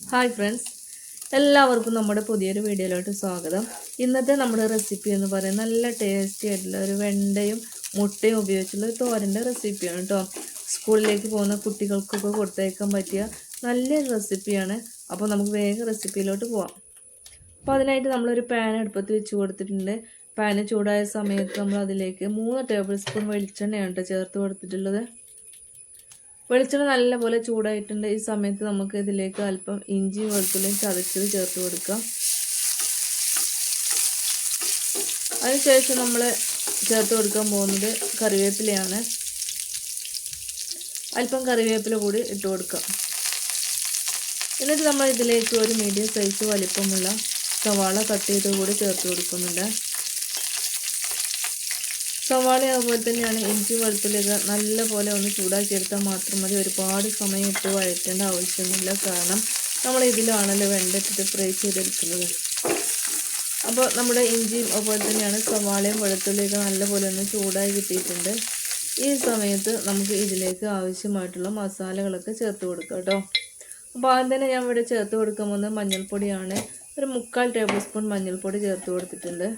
Hi friends, എല്ലാവർക്കും നമ്മുടെ പുതിയൊരു വീഡിയോയിലോട്ട് സ്വാഗതം. ഇന്നത്തെ നമ്മുടെ റെസിപ്പി എന്ന് പറയുന്നത് നല്ല ടേസ്റ്റി ആയിട്ടുള്ള ഒരു വെണ്ടയും മുട്ടയും ഉപയോഗിച്ചുള്ള ഒരു തോരൻ്റെ റെസിപ്പിയാണ് കേട്ടോ. സ്കൂളിലേക്ക് പോകുന്ന കുട്ടികൾക്കൊക്കെ കൊടുത്തേക്കാൻ പറ്റിയ നല്ലൊരു റെസിപ്പിയാണ്. അപ്പോൾ നമുക്ക് വേഗം റെസിപ്പിയിലോട്ട് പോവാം. അപ്പോൾ അതിനായിട്ട് നമ്മളൊരു പാൻ അടുപ്പത്ത് വെച്ച് കൊടുത്തിട്ടുണ്ട്. പാന് ചൂടായ സമയത്ത് നമ്മൾ അതിലേക്ക് 3 ടേബിൾ സ്പൂൺ വെളിച്ചെണ്ണയാണ് കേട്ടോ ചേർത്ത് കൊടുത്തിട്ടുള്ളത്. വെളിച്ചെണ്ണ നല്ലപോലെ ചൂടായിട്ടുണ്ട്. ഈ സമയത്ത് നമുക്ക് ഇതിലേക്ക് അല്പം ഇഞ്ചിയും വെളുത്തുള്ളിയും ചതച്ചത് ചേർത്ത് കൊടുക്കാം. അതിനുശേഷം നമ്മൾ ചേർത്ത് കൊടുക്കാൻ പോകുന്നത് കറിവേപ്പിലയാണ്. അല്പം കറിവേപ്പില കൂടി ഇട്ട് കൊടുക്കാം. എന്നിട്ട് നമ്മൾ ഇതിലേക്ക് ഒരു മീഡിയം സൈസ് വലിപ്പമുള്ള സവാള കട്ട് ചെയ്ത് കൂടി ചേർത്ത് കൊടുക്കുന്നുണ്ട്. സവാള അതുപോലെ തന്നെയാണ് ഇഞ്ചി വെളുത്തുള്ളിയൊക്കെ നല്ലപോലെ ഒന്ന് ചൂടാക്കിയെടുത്താൽ മാത്രം മതി. ഒരുപാട് സമയം ഇട്ട് വഴറ്റേണ്ട ആവശ്യമൊന്നുമില്ല. കാരണം നമ്മൾ ഇതിലാണല്ലോ വെണ്ടയിട്ടിട്ട് ഫ്രൈ ചെയ്തെടുക്കുന്നത്. അപ്പോൾ നമ്മുടെ ഇഞ്ചിയും അതുപോലെ തന്നെയാണ് സവാളയും വെളുത്തുള്ളിയൊക്കെ നല്ലപോലെ ഒന്ന് ചൂടായി കിട്ടിയിട്ടുണ്ട്. ഈ സമയത്ത് നമുക്ക് ഇതിലേക്ക് ആവശ്യമായിട്ടുള്ള മസാലകളൊക്കെ ചേർത്ത് കൊടുക്കാം കേട്ടോ. അപ്പോൾ ആദ്യം തന്നെ ഞാൻ ഇവിടെ ചേർത്ത് കൊടുക്കാൻ പോകുന്നത് മഞ്ഞൾപ്പൊടിയാണ്. ഒരു 3/4 ടേബിൾ സ്പൂൺ മഞ്ഞൾപ്പൊടി ചേർത്ത് കൊടുത്തിട്ടുണ്ട്.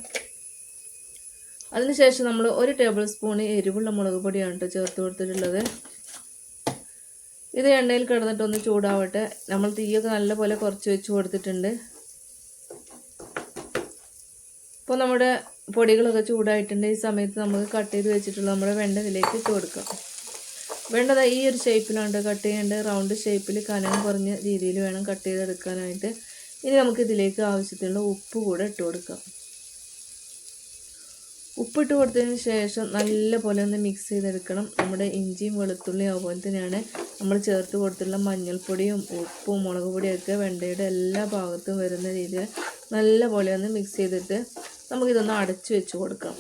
അതിനുശേഷം നമ്മൾ 1 ടേബിൾ സ്പൂൺ എരിവുള്ള മുളക് പൊടിയാണ് കേട്ടോ ചേർത്ത് കൊടുത്തിട്ടുള്ളത്. ഇത് എണ്ണയിൽ കിടന്നിട്ടൊന്ന് ചൂടാവട്ടെ. നമ്മൾ തീയൊക്കെ നല്ലപോലെ കുറച്ച് വെച്ച് കൊടുത്തിട്ടുണ്ട്. ഇപ്പോൾ നമ്മുടെ പൊടികളൊക്കെ ചൂടായിട്ടുണ്ട്. ഈ സമയത്ത് നമുക്ക് കട്ട് ചെയ്ത് വെച്ചിട്ടുള്ള നമ്മുടെ വെണ്ട ഇതിലേക്ക് ഇട്ട് കൊടുക്കാം. വെണ്ട ഈ ഒരു ഷേപ്പിലാണ് കട്ട് ചെയ്യേണ്ടത്. റൗണ്ട് ഷേപ്പിൽ കനം കുറഞ്ഞ രീതിയിൽ വേണം കട്ട് ചെയ്തെടുക്കാനായിട്ട്. ഇനി നമുക്ക് ഇതിലേക്ക് ആവശ്യത്തിനുള്ള ഉപ്പ് കൂടെ ഇട്ട് കൊടുക്കാം. ഉപ്പിട്ട് കൊടുത്തതിന് ശേഷം നല്ലപോലെ ഒന്ന് മിക്സ് ചെയ്തെടുക്കണം. നമ്മുടെ ഇഞ്ചിയും വെളുത്തുള്ളിയും അതുപോലെ തന്നെയാണ് നമ്മൾ ചേർത്ത് കൊടുത്തിട്ടുള്ള മഞ്ഞൾപ്പൊടിയും ഉപ്പും മുളക് പൊടിയൊക്കെ വെണ്ടയുടെ എല്ലാ ഭാഗത്തും വരുന്ന രീതിയിൽ നല്ലപോലെ ഒന്ന് മിക്സ് ചെയ്തിട്ട് നമുക്കിതൊന്ന് അടച്ചു വെച്ച് കൊടുക്കാം.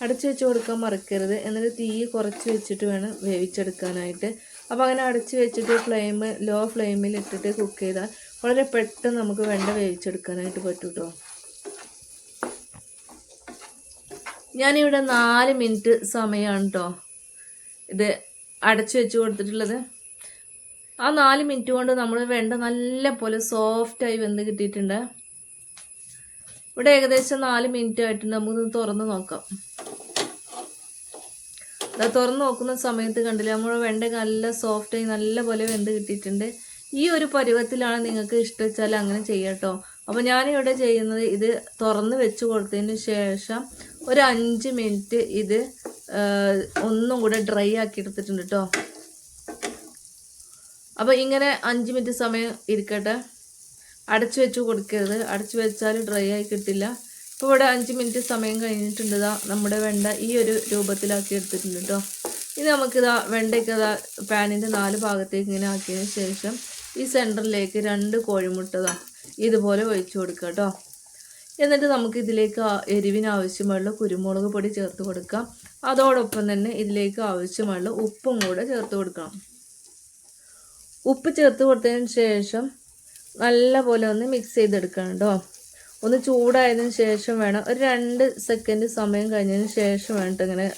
അടച്ചു വെച്ച് കൊടുക്കാൻ മറക്കരുത്. എന്നിട്ട് തീ കുറച്ച് വെച്ചിട്ട് വേണം വേവിച്ചെടുക്കാനായിട്ട്. അപ്പോൾ അങ്ങനെ അടച്ചു വെച്ചിട്ട് ലോ ഫ്ലെയിമിൽ ഇട്ടിട്ട് കുക്ക് ചെയ്താൽ വളരെ പെട്ടെന്ന് നമുക്ക് വെണ്ട വേവിച്ചെടുക്കാനായിട്ട് പറ്റും കേട്ടോ. ഞാനിവിടെ 4 മിനിറ്റ് സമയമാണ് കേട്ടോ ഇത് അടച്ചു വെച്ച് കൊടുത്തിട്ടുള്ളത്. ആ 4 മിനിറ്റ് കൊണ്ട് നമ്മൾ വെണ്ട നല്ല പോലെ സോഫ്റ്റായി വെന്ത് കിട്ടിയിട്ടുണ്ട്. ഇവിടെ ഏകദേശം 4 മിനിറ്റ് ആയിട്ടുണ്ട്. നമുക്കിത് തുറന്ന് നോക്കാം. തുറന്ന് നോക്കുന്ന സമയത്ത് കണ്ടില്ല, നമ്മുടെ വെണ്ട നല്ല സോഫ്റ്റായി നല്ല പോലെ വെന്ത് കിട്ടിയിട്ടുണ്ട്. ഈ ഒരു പരുവത്തിലാണ് നിങ്ങൾക്ക് ഇഷ്ടം വെച്ചാൽ അങ്ങനെ ചെയ്യാം കേട്ടോ. അപ്പോൾ ഞാനിവിടെ ചെയ്യുന്നത് ഇത് തുറന്ന് വെച്ച് കൊടുത്തതിന് ശേഷം ഒരു 5 മിനിറ്റ് ഇത് ഒന്നും കൂടെ ഡ്രൈ ആക്കി എടുത്തിട്ടുണ്ട് കേട്ടോ. അപ്പോൾ ഇങ്ങനെ 5 മിനിറ്റ് സമയം ഇരിക്കട്ടെ. അടച്ചു വെച്ച് കൊടുക്കരുത്. അടച്ചു വെച്ചാൽ ഡ്രൈ ആയി കിട്ടില്ല. ഇപ്പോൾ ഇവിടെ 5 മിനിറ്റ് സമയം കഴിഞ്ഞിട്ടുണ്ട്. നമ്മുടെ വെണ്ട ഈ ഒരു രൂപത്തിലാക്കി എടുത്തിട്ടുണ്ട് കേട്ടോ. ഇനി നമുക്കിതാ വെണ്ടയ്ക്ക് പാനിൻ്റെ 4 ഭാഗത്തേക്ക് ഇങ്ങനെ ആക്കിയതിന് ശേഷം ഈ സെൻറ്ററിലേക്ക് 2 കോഴിമുട്ട ഇതുപോലെ ഒഴിച്ചു കൊടുക്കുക കേട്ടോ. എന്നിട്ട് നമുക്ക് ഇതിലേക്ക് എരിവിന് ആവശ്യമുള്ള കുരുമുളക് പൊടി ചേർത്ത് കൊടുക്കാം. അതോടൊപ്പം തന്നെ ഇതിലേക്ക് ആവശ്യമുള്ള ഉപ്പും കൂടെ ചേർത്ത് കൊടുക്കണം. ഉപ്പ് ചേർത്ത് കൊടുത്തതിന് ശേഷം നല്ല പോലെ ഒന്ന് മിക്സ് ചെയ്തെടുക്കണം കേട്ടോ. ഒന്ന് ചൂടായതിന് ശേഷം വേണം, ഒരു 2 സെക്കൻഡ് സമയം കഴിഞ്ഞതിന് ശേഷം വേണം ഇങ്ങനെ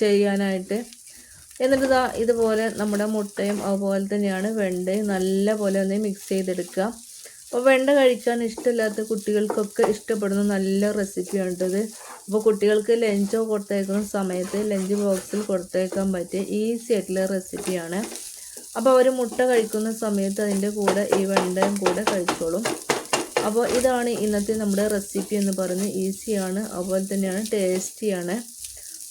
ചെയ്യാനായിട്ട്. എന്നിട്ട് ഇതുപോലെ നമ്മുടെ മുട്ടയും അതുപോലെ തന്നെയാണ് വെണ്ടയും നല്ല പോലെ ഒന്ന് മിക്സ് ചെയ്തെടുക്കുക. അപ്പോൾ വെണ്ട കഴിക്കാൻ ഇഷ്ടമില്ലാത്ത കുട്ടികൾക്കൊക്കെ ഇഷ്ടപ്പെടുന്ന നല്ല റെസിപ്പിയാണ് ഇത്. അപ്പോൾ കുട്ടികൾക്ക് ലഞ്ചോ കൊടുത്തേക്കുന്ന സമയത്ത് ലഞ്ച് ബോക്സിൽ കൊടുത്തേക്കാൻ പറ്റിയ ഈസി ആയിട്ടുള്ള റെസിപ്പിയാണ്. അപ്പോൾ അവർ മുട്ട കഴിക്കുന്ന സമയത്ത് അതിൻ്റെ കൂടെ ഈ വെണ്ടയും കൂടെ കഴിച്ചോളും. അപ്പോൾ ഇതാണ് ഇന്നത്തെ നമ്മുടെ റെസിപ്പി എന്ന് പറഞ്ഞ് ഈസിയാണ്, അതുപോലെ തന്നെയാണ് ടേസ്റ്റിയാണ്.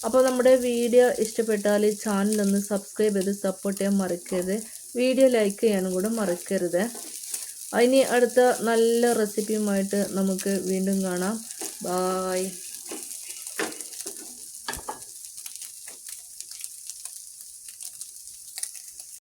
അപ്പോൾ നമ്മുടെ വീഡിയോ ഇഷ്ടപ്പെട്ടാൽ ചാനലൊന്ന് സബ്സ്ക്രൈബ് ചെയ്ത് സപ്പോർട്ട് ചെയ്യാൻ മറക്കരുത്. വീഡിയോ ലൈക്ക് ചെയ്യാനും കൂടെ മറക്കരുത്. ഇനി അടുത്ത നല്ല റെസിപ്പിയുമായിട്ട് നമുക്ക് വീണ്ടും കാണാം. ബായ്.